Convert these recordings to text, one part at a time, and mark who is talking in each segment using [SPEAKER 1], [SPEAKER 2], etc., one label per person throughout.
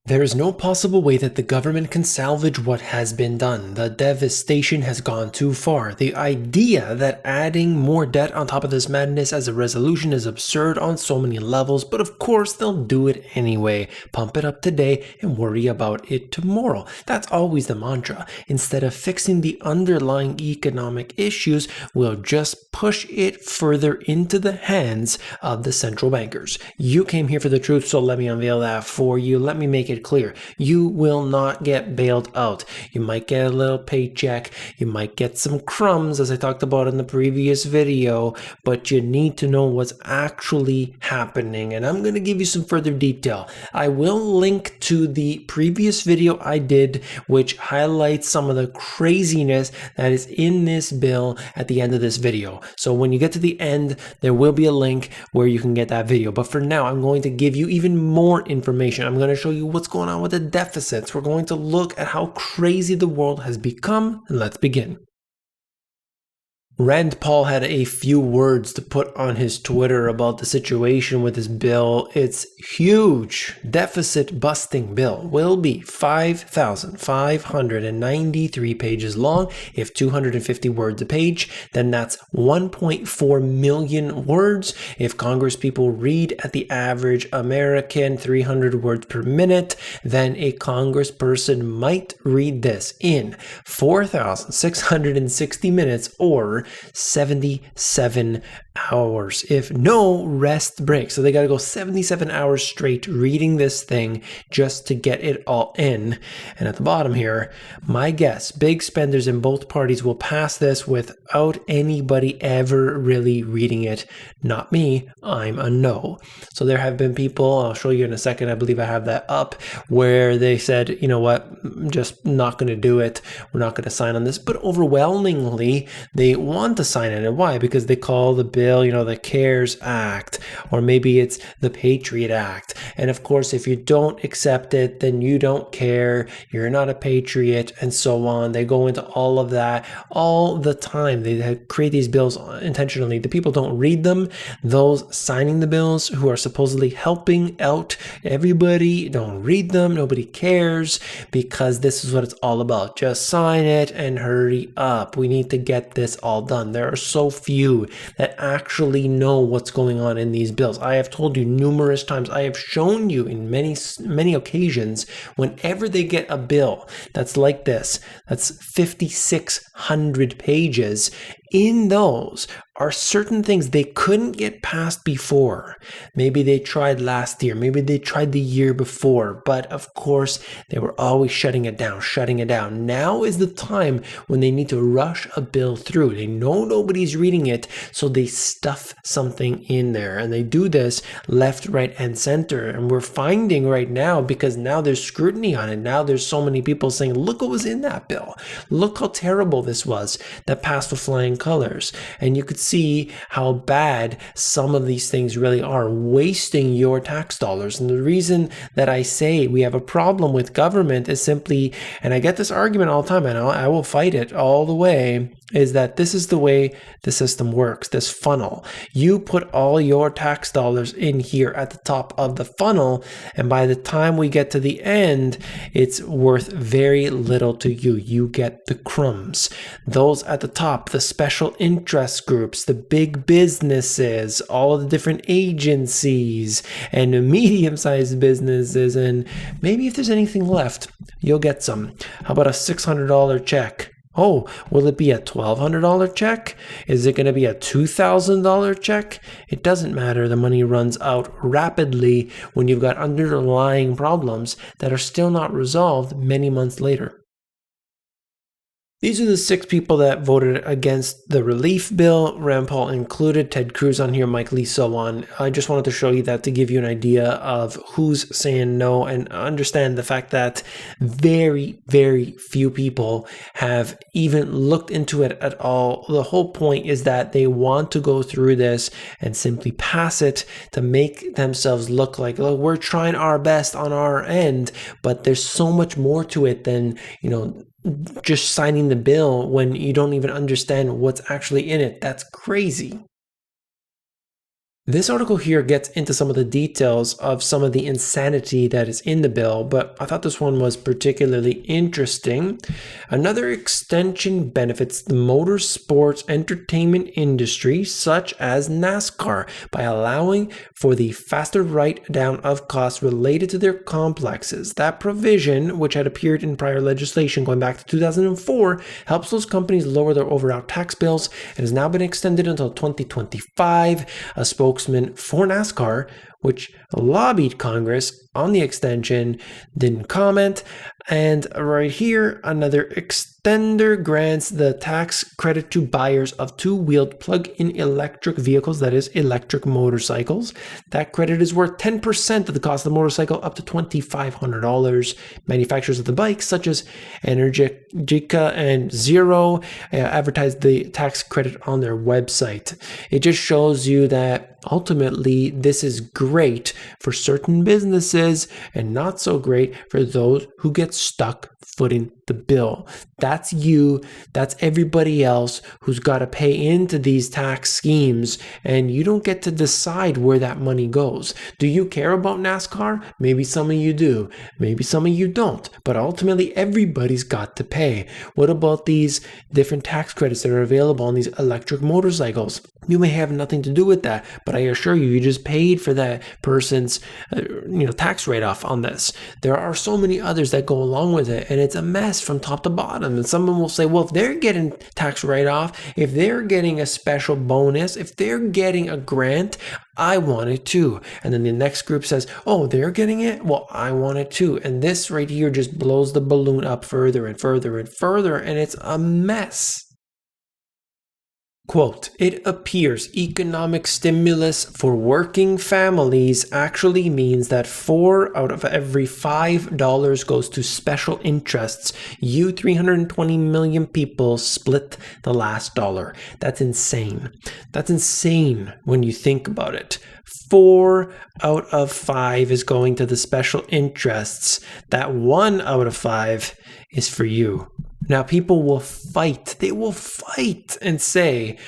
[SPEAKER 1] There is no possible way that the government can salvage what has been done. The devastation has gone too far. The idea that adding more debt on top of this madness as a resolution is absurd on so many levels, but of course they'll do it anyway. Pump it up today and worry about it tomorrow. That's always the mantra. Instead of fixing the underlying economic issues, we'll just push it further into the hands of the central bankers. You came here for the truth, so let me unveil that for you. Let me make it clear. You will not get bailed out. You might get a little paycheck. You might get some crumbs, as I talked about in the previous video, but you need to know what's actually happening. And I'm going to give you some further detail. I will link to the previous video I did, which highlights some of the craziness that is in this bill at the end of this video. So when you get to the end, there will be a link where you can get that video. But for now, I'm going to give you even more information. I'm going to show you what's going on with the deficits. We're going to look at how crazy the world has become, and let's begin. Rand Paul had a few words to put on his Twitter about the situation with this bill. It's huge. Deficit busting bill will be 5,593 pages long. If 250 words a page, then that's 1.4 million words. If Congress people read at the average American 300 words per minute, then a congressperson might read this in 4,660 minutes or 77 hours if no rest break. So they got to go 77 hours straight reading this thing just to get it all in. And at the bottom here, my guess, big spenders in both parties will pass this without anybody ever really reading it. Not me. I'm a no. So there have been people, I'll show you in a second, I believe I have that up, where they said, you know what, I'm just not going to do it. We're not going to sign on this. But overwhelmingly, they want to sign it. And why? Because they call the bill, the CARES Act, or maybe it's the Patriot Act. And of course, if you don't accept it, then you don't care. You're not a patriot, and so on. They go into all of that all the time. They create these bills intentionally. The people don't read them. Those signing the bills who are supposedly helping out everybody don't read them. Nobody cares, because this is what it's all about. Just sign it and hurry up. We need to get this all done. There are so few that actually know what's going on in these bills. I have told you numerous times, I have shown you in many occasions, whenever they get a bill that's like this, that's 5,600 pages, in those are certain things they couldn't get past before. Maybe they tried last year, maybe they tried the year before, but of course they were always shutting it down. Now is the time when they need to rush a bill through. They know nobody's reading it, so they stuff something in there, and they do this left, right, and center. And we're finding right now, because now there's scrutiny on it, now there's so many people saying, look what was in that bill. Look how terrible this was that passed with flying colors. And you could see how bad some of these things really are, wasting your tax dollars. And the reason that I say we have a problem with government is simply, and I get this argument all the time, and I will fight it all the way, is that this is the way the system works, this funnel. You put all your tax dollars in here at the top of the funnel, and by the time we get to the end, it's worth very little to you. You get the crumbs. Those at the top, the special interest groups, the big businesses, all of the different agencies, and medium-sized businesses, and maybe if there's anything left, you'll get some. How about a $600 check? Oh, will it be a $1,200 check? Is it going to be a $2,000 check? It doesn't matter. The money runs out rapidly when you've got underlying problems that are still not resolved many months later. These are the 6 people that voted against the relief bill, Rand Paul included, Ted Cruz on here, Mike Lee, so on. I just wanted to show you that to give you an idea of who's saying no, and understand the fact that very, very few people have even looked into it at all. The whole point is that they want to go through this and simply pass it to make themselves look like, oh, we're trying our best on our end, but there's so much more to it than, just signing the bill when you don't even understand what's actually in it. That's crazy. This article here gets into some of the details of some of the insanity that is in the bill, but I thought this one was particularly interesting. Another extension benefits the motorsports entertainment industry, such as NASCAR, by allowing for the faster write-down of costs related to their complexes. That provision, which had appeared in prior legislation going back to 2004, helps those companies lower their overall tax bills and has now been extended until 2025. A spokesman for NASCAR, which lobbied Congress on the extension, didn't comment. And right here, another extender grants the tax credit to buyers of two-wheeled plug-in electric vehicles, that is, electric motorcycles. That credit is worth 10% of the cost of the motorcycle, up to $2,500. Manufacturers of the bikes, such as Energica and Zero, advertise the tax credit on their website. It just shows you that ultimately this is great for certain businesses and not so great for those who get stuck footing the bill. That's you, that's everybody else who's got to pay into these tax schemes, and you don't get to decide where that money goes. Do you care about NASCAR? Maybe some of you do, maybe some of you don't, but ultimately everybody's got to pay. What about these different tax credits that are available on these electric motorcycles? You may have nothing to do with that, but I assure you, you just paid for that person's tax write-off on this. There are so many others that go along with it, and it's a mess from top to bottom. And someone will say, well, if they're getting tax write-off, if they're getting a special bonus, if they're getting a grant, I want it too. And then the next group says, oh, they're getting it? Well, I want it too. And this right here just blows the balloon up further and further and further, and it's a mess. Quote, it appears economic stimulus for working families actually means that 4 out of every $5 goes to special interests. You 320 million people split the last dollar. That's insane. That's insane when you think about it. 4 out of 5 is going to the special interests. That 1 out of 5 is for you. Now, people will fight. They will fight and say,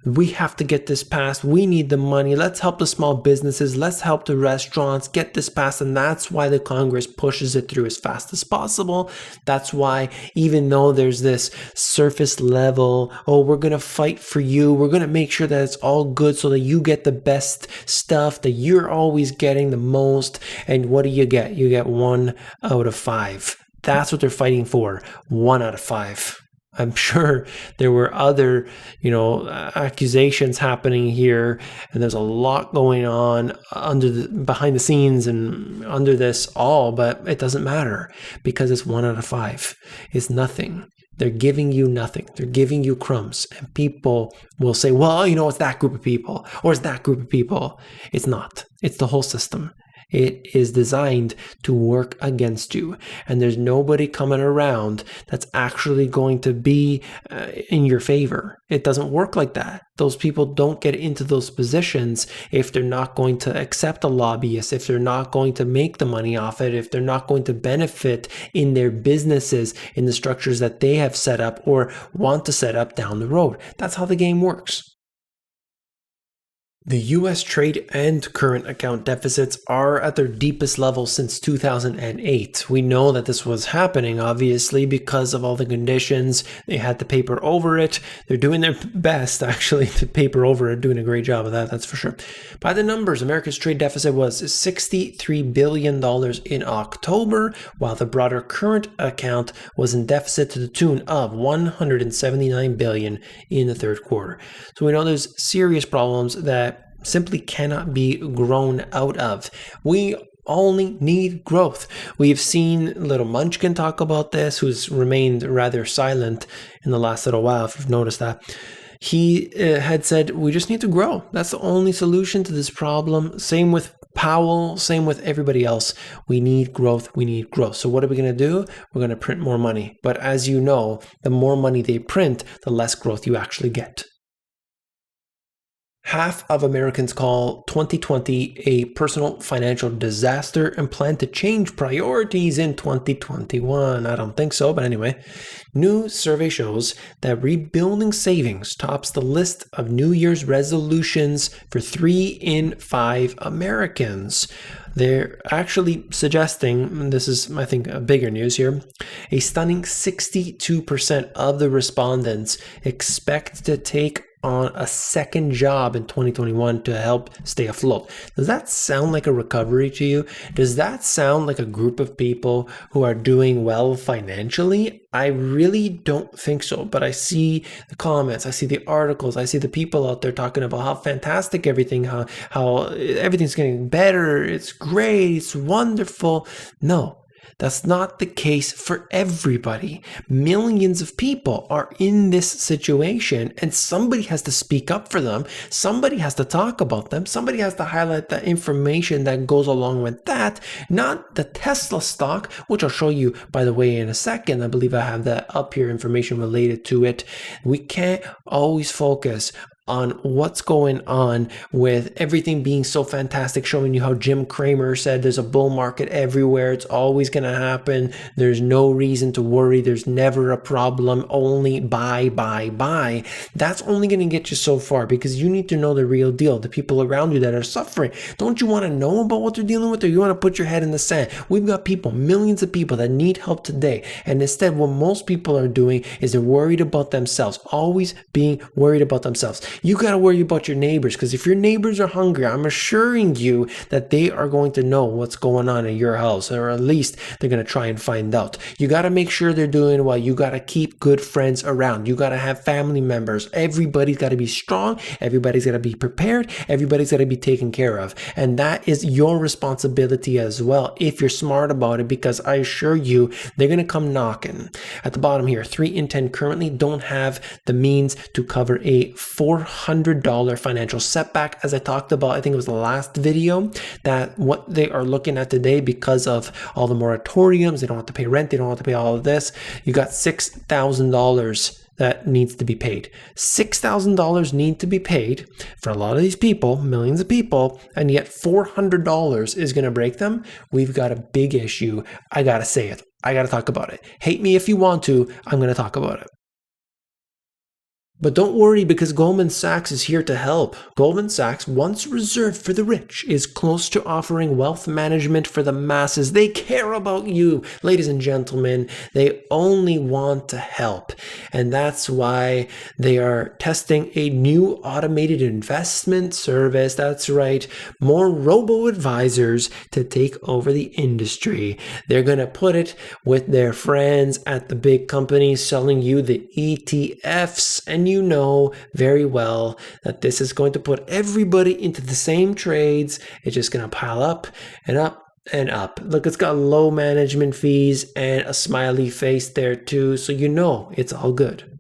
[SPEAKER 1] we have to get this passed. We need the money. Let's help the small businesses. Let's help the restaurants get this passed. And that's why the Congress pushes it through as fast as possible. That's why, even though there's this surface level, oh, we're going to fight for you. We're going to make sure that it's all good so that you get the best stuff, that you're always getting the most. And what do? You get 1 out of 5. That's what they're fighting for. 1 out of 5. I'm sure there were other, accusations happening here, and there's a lot going on behind the scenes and under this all, but it doesn't matter because it's 1 out of 5. It's nothing. They're giving you nothing. They're giving you crumbs. And people will say, well, it's that group of people or it's that group of people. It's not. It's the whole system. It is designed to work against you, and there's nobody coming around that's actually going to be in your favor. It doesn't work like that. Those people don't get into those positions if they're not going to accept a lobbyist, if they're not going to make the money off it, if they're not going to benefit in their businesses, in the structures that they have set up or want to set up down the road. That's how the game works. The U.S. trade and current account deficits are at their deepest level since 2008. We know that this was happening, obviously, because of all the conditions. They had to paper over it. They're doing their best, actually, to paper over it, doing a great job of that, that's for sure. By the numbers, America's trade deficit was $63 billion in October, while the broader current account was in deficit to the tune of $179 billion in the third quarter. So we know there's serious problems that simply cannot be grown out of. We only need growth. We've seen Little Munchkin talk about this, who's remained rather silent in the last little while, if you've noticed that. He had said, we just need to grow. That's the only solution to this problem. Same with Powell, same with everybody else. We need growth. We need growth. So what are we going to do? We're going to print more money. But as you know, the more money they print, the less growth you actually get. Half of Americans call 2020 a personal financial disaster and plan to change priorities in 2021. I don't think so, but anyway. New survey shows that rebuilding savings tops the list of New Year's resolutions for 3 in 5 Americans. They're actually suggesting, this is, I think, a bigger news here, a stunning 62% of the respondents expect to take on a second job in 2021 to help stay afloat. Does that sound like a recovery to you? Does that sound like a group of people who are doing well financially? I really don't think so, but I see the comments, I see the articles, I see the people out there talking about how fantastic everything, how everything's getting better, it's great, it's wonderful. No. That's not the case for everybody. Millions of people are in this situation, and somebody has to speak up for them. Somebody has to talk about them. Somebody has to highlight the information that goes along with that, not the Tesla stock, which I'll show you, by the way, in a second. I believe I have that up here, information related to it. We can't always focus on what's going on with everything being so fantastic, showing you how Jim Cramer said there's a bull market everywhere. It's always going to happen. There's no reason to worry. There's never a problem. Only buy. That's only going to get you so far, because you need to know the real deal, the people around you that are suffering. Don't you want to know about what they're dealing with, or you want to put your head in the sand? We've got people, millions of people that need help today. And instead, what most people are doing is they're worried about themselves, always being worried about themselves. You got to worry about your neighbors, because if your neighbors are hungry, I'm assuring you that they are going to know what's going on in your house, or at least they're going to try and find out. You got to make sure they're doing well. You got to keep good friends around. You got to have family members. Everybody's got to be strong. Everybody's got to be prepared. Everybody's got to be taken care of. And that is your responsibility as well, if you're smart about it, because I assure you, they're going to come knocking. At the bottom here, 3 in 10 currently don't have the means to cover a $400 financial setback. As I talked about, I think it was the last video, that what they are looking at today, because of all the moratoriums, they don't have to pay rent, they don't have to pay all of this. You got $6,000 that needs to be paid. $6,000 need to be paid for a lot of these people, millions of people, and yet $400 is going to break them. We've got a big issue. I got to say it. I got to talk about it. Hate me if you want to. I'm going to talk about it. But don't worry, because Goldman Sachs is here to help. Goldman Sachs, once reserved for the rich, is close to offering wealth management for the masses. They care about you, ladies and gentlemen. They only want to help. And that's why they are testing a new automated investment service. That's right, more robo-advisors to take over the industry. They're going to put it with their friends at the big companies selling you the ETFs, and you know very well that this is going to put everybody into the same trades. It's just going to pile up and up and up. Look, it's got low management fees and a smiley face there too, so you know it's all good.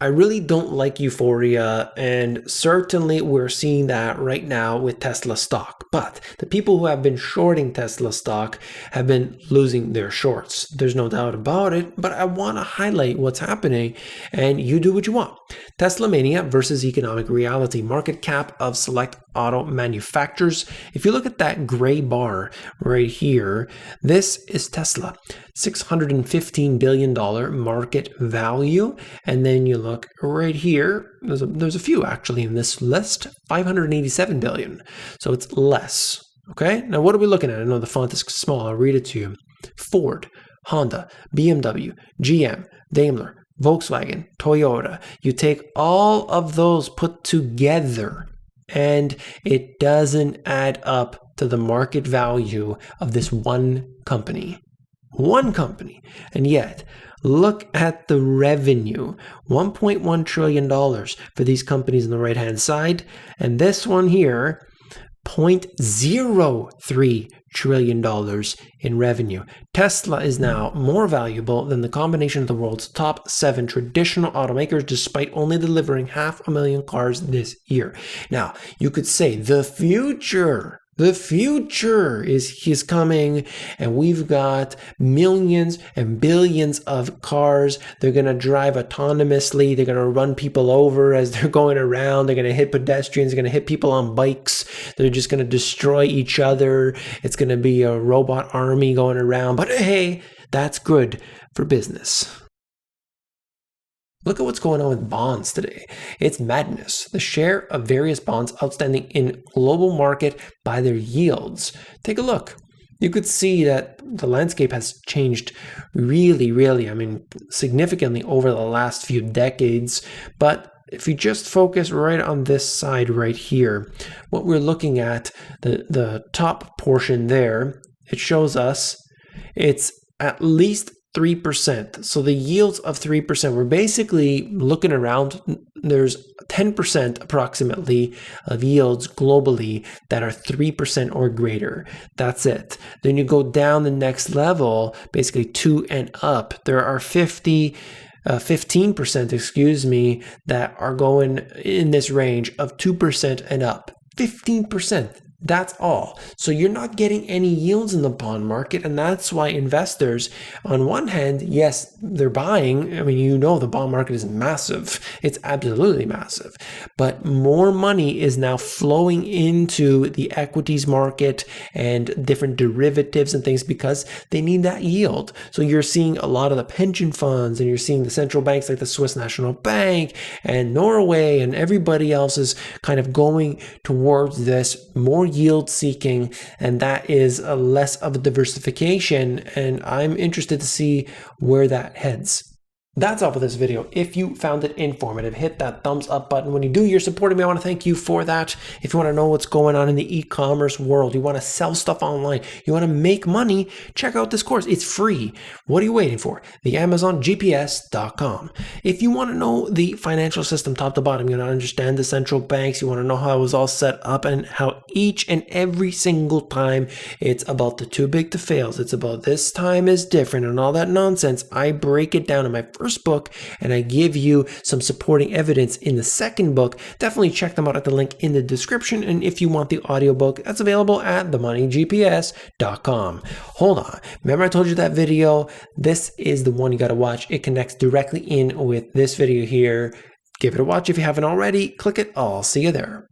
[SPEAKER 1] I really don't like euphoria, and certainly we're seeing that right now with Tesla stock. But the people who have been shorting Tesla stock have been losing their shorts. There's no doubt about it, but I want to highlight what's happening, and you do what you want. Tesla mania versus economic reality. Market cap of select auto manufacturers. If you look at that gray bar right here, this is Tesla. $615 billion market value. And then you look right here, there's a few actually in this list, $587 billion. So it's less. Okay, now what are we looking at? I know the font is small, I'll read it to you. Ford, Honda, BMW, GM, Daimler, Volkswagen, Toyota. You take all of those put together, and it doesn't add up to the market value of this one company. One company. And yet, look at the revenue. $1.1 trillion for these companies on the right-hand side. And this one here, $0.03 trillion in revenue. Tesla is now more valuable than the combination of the world's top 7 traditional automakers, despite only delivering 500,000 cars this year. Now, you could say the future The future is coming, and we've got millions and billions of cars. They're going to drive autonomously. They're going to run people over as they're going around. They're going to hit pedestrians. They're going to hit people on bikes. They're just going to destroy each other. It's going to be a robot army going around. But hey, that's good for business. Look at what's going on with bonds today. It's madness. The share of various bonds outstanding in global market by their yields. Take a look. You could see that the landscape has changed really, significantly over the last few decades. But if you just focus right on this side right here, what we're looking at, the top portion there, it shows us it's at least 3%. So the yields of 3%, we're basically looking around. There's 10% approximately of yields globally that are 3% or greater. That's it. Then you go down the next level, basically 2 and up. There are 15%, that are going in this range of 2% and up. 15%. That's all. So you're not getting any yields in the bond market, and that's why investors, on one hand, yes, they're buying. The bond market is massive. It's absolutely massive. But more money is now flowing into the equities market and different derivatives and things because they need that yield. So you're seeing a lot of the pension funds, and you're seeing the central banks like the Swiss National Bank and Norway and everybody else is kind of going towards this more yield seeking, and that is a less of a diversification, and I'm interested to see where that heads. That's all for this video. If you found it informative, hit that thumbs up button. When you do, you're supporting me. I want to thank you for that. If you want to know what's going on in the e-commerce world, you want to sell stuff online, you want to make money, check out this course. It's free. What are you waiting for? The AmazonGPS.com. If you want to know the financial system top to bottom, you want to understand the central banks, you want to know how it was all set up and how each and every single time it's about the too big to fails. It's about this time is different and all that nonsense. I break it down in my first book, and I give you some supporting evidence in the second book. Definitely check them out at the link in the description. And if you want the audiobook, that's available at themoneygps.com. Hold on. Remember I told you that video? This is the one you got to watch. It connects directly in with this video here. Give it a watch if you haven't already. Click it. I'll see you there.